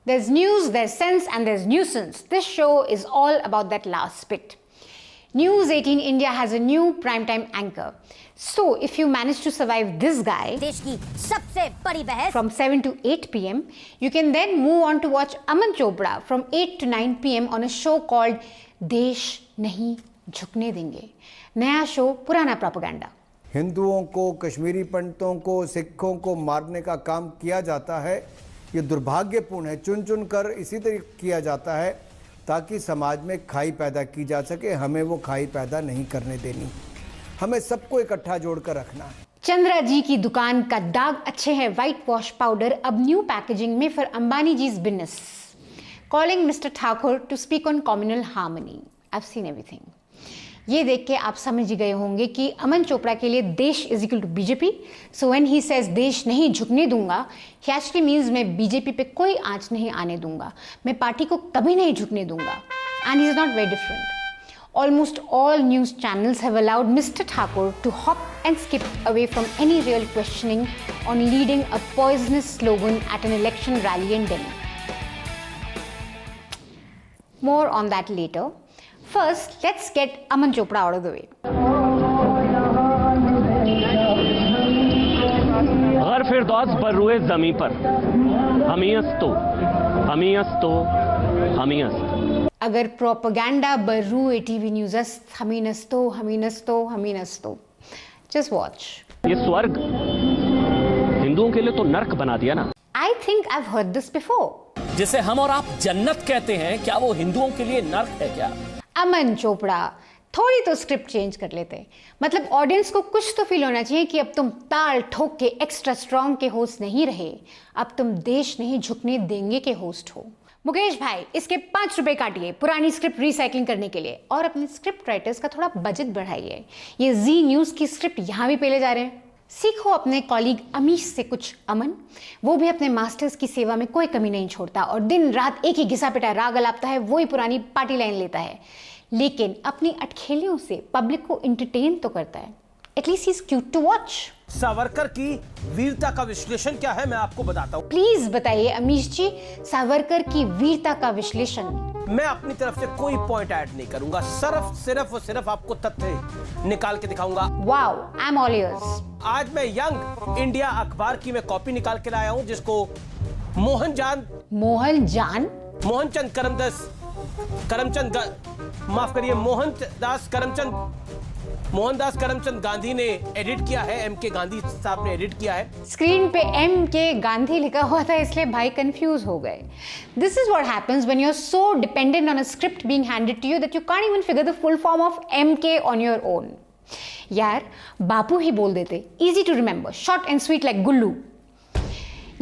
There's news, there's sense, and there's nuisance. This show is all about that last bit. News 18 India has a new primetime anchor. So, if you manage to survive this guy देश की सबसे बड़ी बहस from 7 to 8 p.m., you can then move on to watch Aman Chopra from 8 to 9 p.m. on a show called देश नहीं झुकने देंगे. नया शो, पुराना प्रोपेगेंडा. हिंदुओं को, कश्मीरी पंडितों को, सिखों को मारने का काम किया जाता है. ये दुर्भाग्यपूर्ण है. चुन चुन कर इसी तरह किया जाता है ताकि समाज में खाई पैदा की जा सके. हमें वो खाई पैदा नहीं करने देनी. हमें सबको इकट्ठा जोड़कर रखना है. चंद्रा जी की दुकान का दाग अच्छे है व्हाइट वॉश पाउडर अब न्यू पैकेजिंग में for Ambani ji's business. Calling mister Thakur to speak on communal harmony. I have seen everything. ये देख के आप समझ गए होंगे कि अमन चोपड़ा के लिए देश is equal to BJP. So when he says देश नहीं झुकने दूंगा, ही एक्चुअली मीन्स मैं बीजेपी पे कोई आंच नहीं आने दूंगा, मैं पार्टी को कभी नहीं झुकने दूंगा. And he is not very different. Almost all news channels have allowed Mr. Thakur to hop and skip away from any real questioning on leading a poisonous slogan at an election rally in Delhi. More on that later. First, let's get Aman Chopra out of the way. गर फिरदौस बर्रुए ज़मी पर हमीयस्तो हमीयस्तो हमीयस्त. अगर propaganda बर्रू TV news हमीनस्तो हमीनस्तो हमीनस्तो. Just watch. ये स्वर्ग हिंदुओं के लिए तो नर्क बना दिया ना. I think I've heard this before. जिसे हम और आप जन्नत कहते हैं, क्या वो हिंदुओं के लिए नर्क है क्या? अमन चोपड़ा, थोड़ी तो स्क्रिप्ट चेंज कर लेते. मतलब ऑडियंस को कुछ तो फील होना चाहिए कि अब तुम ताल ठोक के एक्स्ट्रा स्ट्रॉन्ग के होस्ट नहीं रहे, अब तुम देश नहीं झुकने देंगे के होस्ट हो. मुकेश भाई, इसके 5 रुपए काटिए पुरानी स्क्रिप्ट रिसाइकलिंग करने के लिए और अपने स्क्रिप्ट राइटर्स का थोड़ा बजट बढ़ाइए. ये जी न्यूज़ की स्क्रिप्ट यहाँ भी पेले जा रहे हैं. सीखो अपने कॉलीग अमीश से कुछ अमन. वो भी अपने मास्टर्स की सेवा में कोई कमी नहीं छोड़ता और दिन रात एक ही घिसा पिटा राग अलापता है, वही पुरानी पार्टी लाइन लेता है, लेकिन अपनी अटखेलियों से पब्लिक को एंटरटेन तो करता है. At least he is cute to watch. Savarkar की वीरता का विश्लेषण क्या है, मैं आपको बताता हूँ. प्लीज बताइए अमीश जी, सावरकर की वीरता का विश्लेषण. मैं अपनी तरफ से कोई पॉइंट ऐड नहीं करूंगा, सिर्फ और सिर्फ आपको तथ्य निकाल के दिखाऊंगा. Wow, I am all ears. आज मैं यंग इंडिया अखबार की मैं कॉपी निकाल के लाया हूँ, जिसको मोहनचंद मोहनदास करमचंद गांधी ने एडिट किया है. एमके गांधी साहब ने एडिट किया है. स्क्रीन पे एमके गांधी लिखा हुआ था, इसलिए भाई कंफ्यूज हो गए. This is what happens when you are so dependent on a script being handed to you that you can't even figure the full form of MK on your own. यार, बापू ही बोल देते. Easy to remember, short and sweet like Gullu.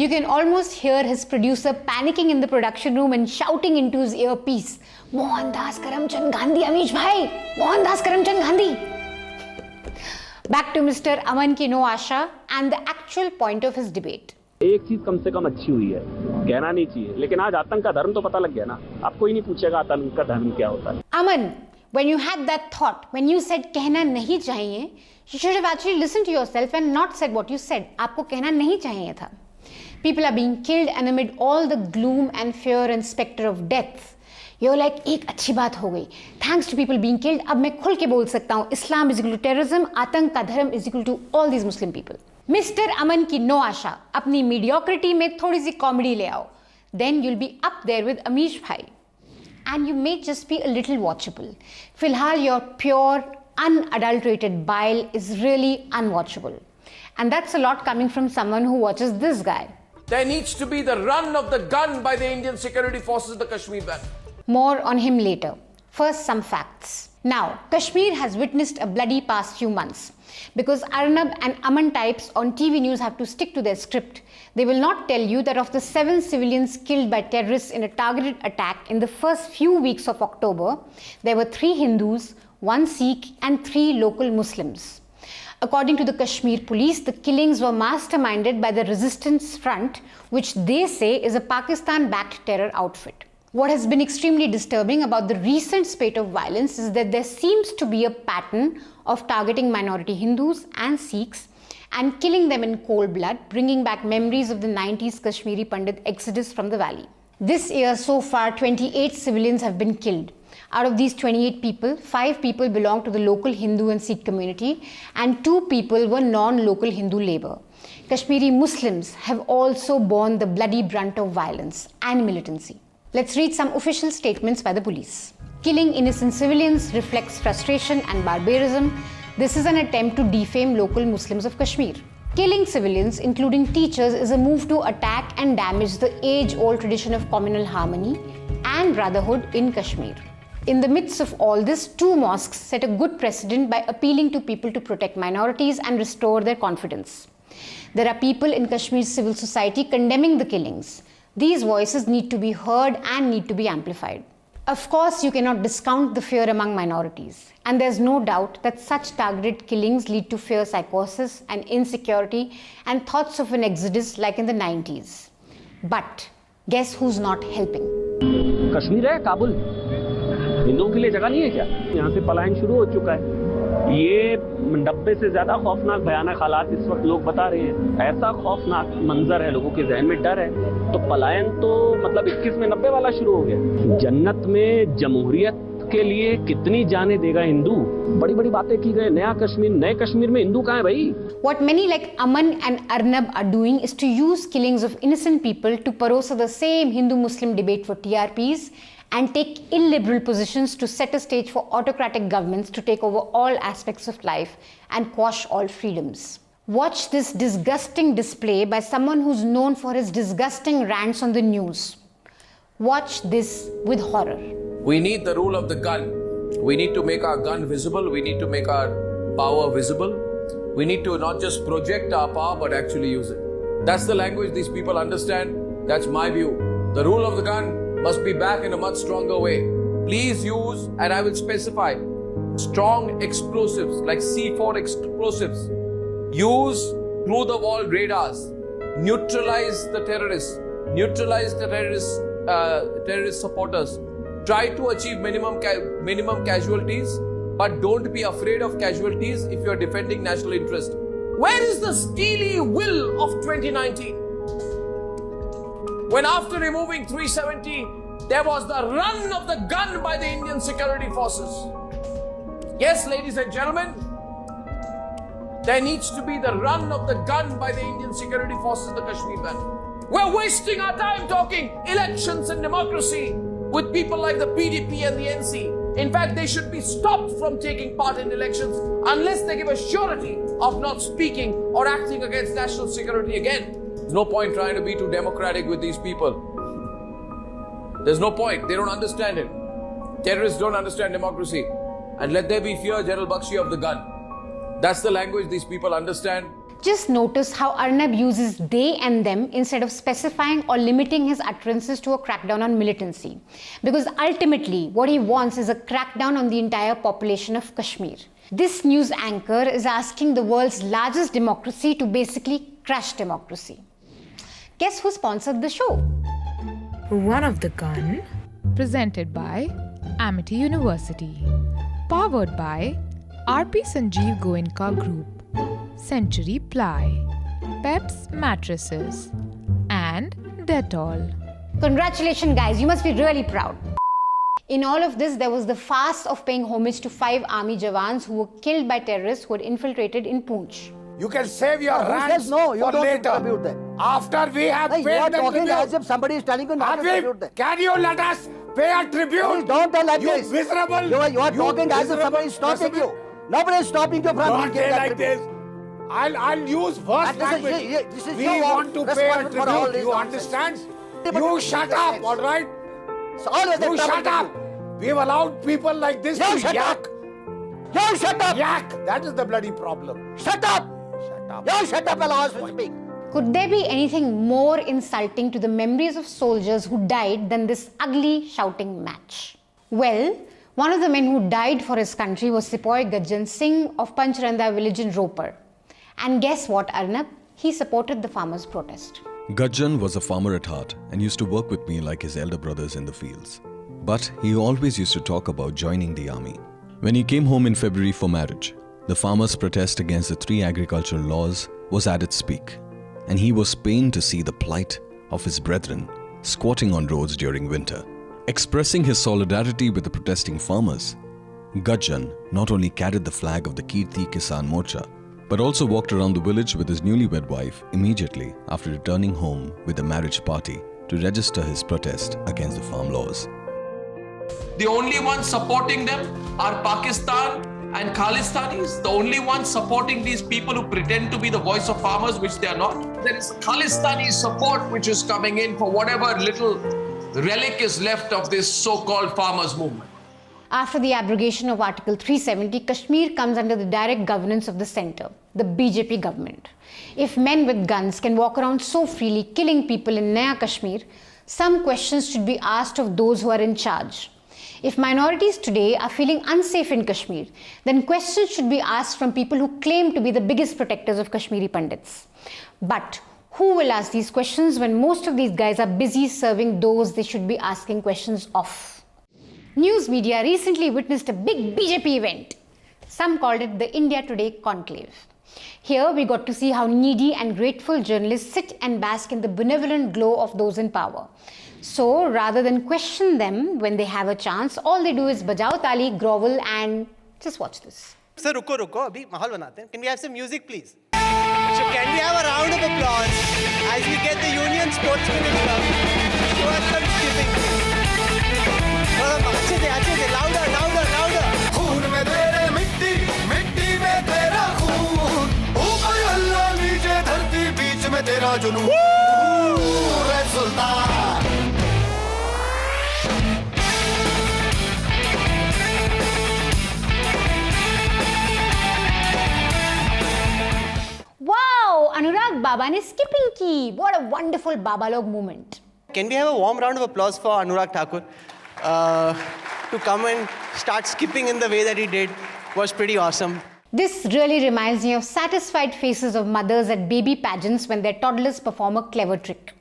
You can almost hear his producer panicking in the production room and shouting into his earpiece, Mohandas Karamchand Gandhi, Amish bhai, Mohandas Karamchand Gandhi. Back to Mr. Aman ki no Asha and the actual point of his debate. एक चीज कम से कम अच्छी हुई है, कहना नहीं चाहिए, लेकिन आज आतंक का धर्म तो पता लग गया ना. अब कोई नहीं पूछेगा आतंक का धर्म क्या होता है. Aman, when you had that thought, when you said कहना नहीं चाहिए, you should have actually listened to yourself and not said what you said. आपको कहना नहीं चाहिए था. People are being killed and amid all the gloom and fear and specter of death, you're like, एक अच्छी बात हो गई. Thanks to people being killed, अब मैं खुल के बोल सकता हूँ, Islam is equal to terrorism, आतंक का धर्म is equal to all these Muslim people. Mr. अमन की नो आशा, अपनी mediocrity में थोड़ी सी कॉमेडी ले आओ. Then you'll be up there with Amish भाई. And you may just be a little watchable. फिलहाल your pure, unadulterated bile is really unwatchable. And that's a lot coming from someone who watches this guy. There needs to be the run of the gun by the Indian security forces of the Kashmir Belt. More on him later. First, some facts. Now, Kashmir has witnessed a bloody past few months. Because Arnab and Aman types on TV news have to stick to their script, they will not tell you that of the 7 civilians killed by terrorists in a targeted attack in the first few weeks of October, there were 3 Hindus, 1 Sikh and 3 local Muslims. According to the Kashmir police, the killings were masterminded by the Resistance Front, which they say is a Pakistan-backed terror outfit. What has been extremely disturbing about the recent spate of violence is that there seems to be a pattern of targeting minority Hindus and Sikhs and killing them in cold blood, bringing back memories of the 90s Kashmiri Pandit exodus from the valley. This year, so far, 28 civilians have been killed. Out of these 28 people, 5 people belong to the local Hindu and Sikh community, and 2 people were non-local Hindu labor. Kashmiri Muslims have also borne the bloody brunt of violence and militancy. Let's read some official statements by the police. Killing innocent civilians reflects frustration and barbarism. This is an attempt to defame local Muslims of Kashmir. Killing civilians, including teachers, is a move to attack and damage the age-old tradition of communal harmony and brotherhood in Kashmir. In the midst of all this, 2 mosques set a good precedent by appealing to people to protect minorities and restore their confidence. There are people in Kashmir's civil society condemning the killings. These voices need to be heard and need to be amplified. Of course, you cannot discount the fear among minorities, and there's no doubt that such targeted killings lead to fear psychosis and insecurity and thoughts of an exodus like in the 90s. But guess who's not helping? Kashmir है, काबुल, हिंदुओं के लिए जगह नहीं है क्या? यहाँ से पलायन शुरू हो चुका है। ये 90 से ज्यादा खौफनाक भयानक हालात इस वक्त लोग बता रहे हैं। ऐसा खौफनाक मंजर है, लोगों के जहन में डर है, तो पलायन तो मतलब 21 में 90 वाला शुरू हो गया। जन्नत में जमहूरियत के लिए कितनी जाने देगा हिंदू? बड़ी बड़ी बातें की गई, नया कश्मीर, नए कश्मीर में हिंदू कहाँ है भाई? What many like Aman and Arnab are doing is to use killings of innocent people to parose the same Hindu-Muslim debate for TRPs and take illiberal positions to set a stage for autocratic governments to take over all aspects of life and quash all freedoms. Watch this disgusting display by someone who's known for his disgusting rants on the news. Watch this with horror. We need the rule of the gun. We need to make our gun visible. We need to make our power visible. We need to not just project our power, but actually use it. That's the language these people understand. That's my view. The rule of the gun must be back in a much stronger way. Please use, and I will specify, strong explosives like C4 explosives. Use through-the-wall radars. Neutralize the terrorists. Neutralize the terrorist supporters. Try to achieve minimum casualties, but don't be afraid of casualties if you are defending national interest. Where is the steely will of 2019? When after removing 370, there was the run of the gun by the Indian security forces. Yes, ladies and gentlemen, there needs to be the run of the gun by the Indian security forces in the Kashmir Valley. We're wasting our time talking elections and democracy with people like the PDP and the NC. In fact, they should be stopped from taking part in elections unless they give a surety of not speaking or acting against national security again. There's no point trying to be too democratic with these people. There's no point. They don't understand it. Terrorists don't understand democracy. And let there be fear, General Bakshi, of the gun. That's the language these people understand. Just notice how Arnab uses they and them instead of specifying or limiting his utterances to a crackdown on militancy. Because ultimately, what he wants is a crackdown on the entire population of Kashmir. This news anchor is asking the world's largest democracy to basically crush democracy. Guess who sponsored the show? One of the Gun, presented by Amity University, powered by RP Sanjeev Goenka Group, Century Ply, Peps Mattresses, and Dettol. Congratulations guys, you must be really proud. In all of this, there was the farce of paying homage to 5 army jawans who were killed by terrorists who had infiltrated in Poonch. You can save your Who rants says no? You for don't later. contribute them. After we have Hey, you paid are the talking tribute. as if somebody is telling you not to contribute them. Can you let us pay a tribute? Please don't tell like you this. Miserable. You are talking as if somebody is miserable stopping you. Nobody is stopping you from Don't giving say that like tribute. this. I'll use worse And this is- language. this is we your want to pay a responsibility for all tribute. this You nonsense. understand? But You you shut keep up, silence. all right? It's always You the shut trouble up. We've allowed people like this You to shut yak. up. You shut up. Yak. That is the bloody problem. Shut up. Shut up. You shut up and allow us to speak. Could there be anything more insulting to the memories of soldiers who died than this ugly shouting match? Well, one of the men who died for his country was Sepoy Gajjan Singh of Panchranda village in Ropar. And guess what, Arnab? He supported the farmers' protest. Gajjan was a farmer at heart and used to work with me like his elder brothers in the fields. But he always used to talk about joining the army. When he came home in February for marriage, the farmers' protest against the 3 agricultural laws was at its peak, and he was pained to see the plight of his brethren squatting on roads during winter. Expressing his solidarity with the protesting farmers, Gajjan not only carried the flag of the Kirti Kisan Morcha, but also walked around the village with his newlywed wife immediately after returning home with a marriage party to register his protest against the farm laws. The only ones supporting them are Pakistan and Khalistanis. The only ones supporting these people who pretend to be the voice of farmers, which they are not. There is Khalistani support which is coming in for whatever little relic is left of this so-called farmers movement. After the abrogation of Article 370, Kashmir comes under the direct governance of the centre, the BJP government. If men with guns can walk around so freely killing people in Naya Kashmir, some questions should be asked of those who are in charge. If minorities today are feeling unsafe in Kashmir, then questions should be asked from people who claim to be the biggest protectors of Kashmiri Pandits. But who will ask these questions when most of these guys are busy serving those they should be asking questions of? News media recently witnessed a big BJP event. Some called it the India Today Conclave. Here we got to see how needy and grateful journalists sit and bask in the benevolent glow of those in power. So rather than question them when they have a chance, all they do is bajao tali, grovel and just watch this. Sir, ruko, abhi mahal banate hain. Can we have some music, please? So can we have a round of applause as we get the Union Sportsmen Club to show us some skipping, please? अच्छे से, louder, louder, louder. खून में तेरे मिट्टी, मिट्टी में तेरा खून. ऊपर अल्लाह, नीचे धरती, बीच में तेरा जुनून. रे सुल्तान. Wow, Anurag Baba ne skipping ki. What a wonderful Babalog moment. Can we have a warm round of applause for Anurag Thakur? To come and start skipping in the way that he did was pretty awesome. This really reminds me of satisfied faces of mothers at baby pageants when their toddlers perform a clever trick.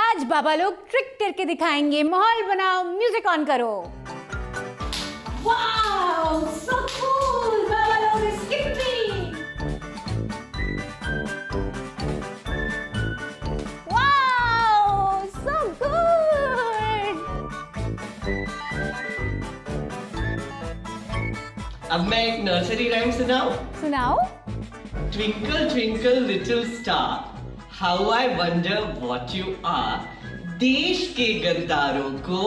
आज बाबा लोग trick करके दिखाएंगे. माहौल बनाओ, music on करो. Wow, so cool. बाबा लोग is skipping. Wow, so good. अब मैं एक नर्सरी राइम सुनाऊं? सुनाओ. Twinkle, twinkle, little star, how I wonder what you are. देश के गद्दारों को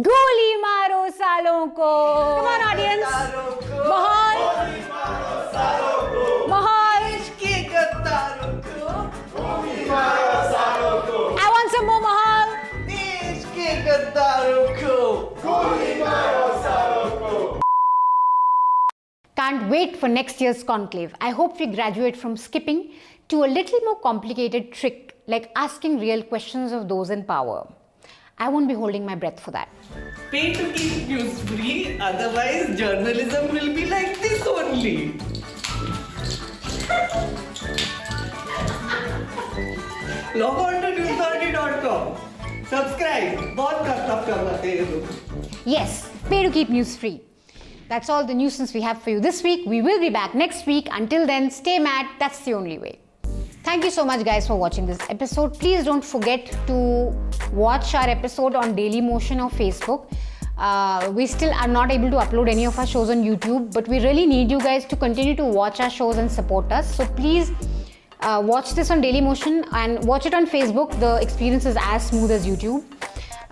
गोली मारो सालों को. Come on, audience. माहौल. माहौल. देश के गद्दारों को गोली मारो सालों को. I want some more माहौल. देश के गद्दारों को गोली मारो सालों को. Can't wait for next year's conclave. I hope we graduate from skipping to a little more complicated trick like asking real questions of those in power. I won't be holding my breath for that. Pay to keep news free, otherwise journalism will be like this only. Log on to news30.com. Subscribe. बहुत कष्ट करवाते हैं लोग. Yes, pay to keep news free. That's all the nuisance we have for you this week. We will be back next week. Until then, stay mad. That's the only way. Thank you so much, guys, for watching this episode. Please don't forget to watch our episode on Daily Motion or Facebook. We still are not able to upload any of our shows on YouTube, but we really need you guys to continue to watch our shows and support us. So please watch this on Daily Motion and watch it on Facebook. The experience is as smooth as YouTube.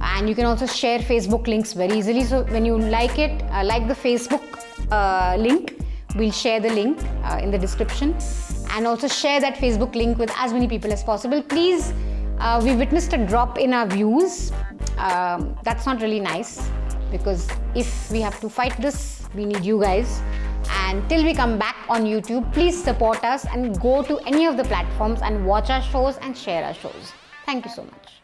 And you can also share Facebook links very easily. So when you like it, like the Facebook link, we'll share the link in the description. And also share that Facebook link with as many people as possible. Please, we witnessed a drop in our views. That's not really nice, because if we have to fight this, we need you guys. And till we come back on YouTube, please support us and go to any of the platforms and watch our shows and share our shows. Thank you so much.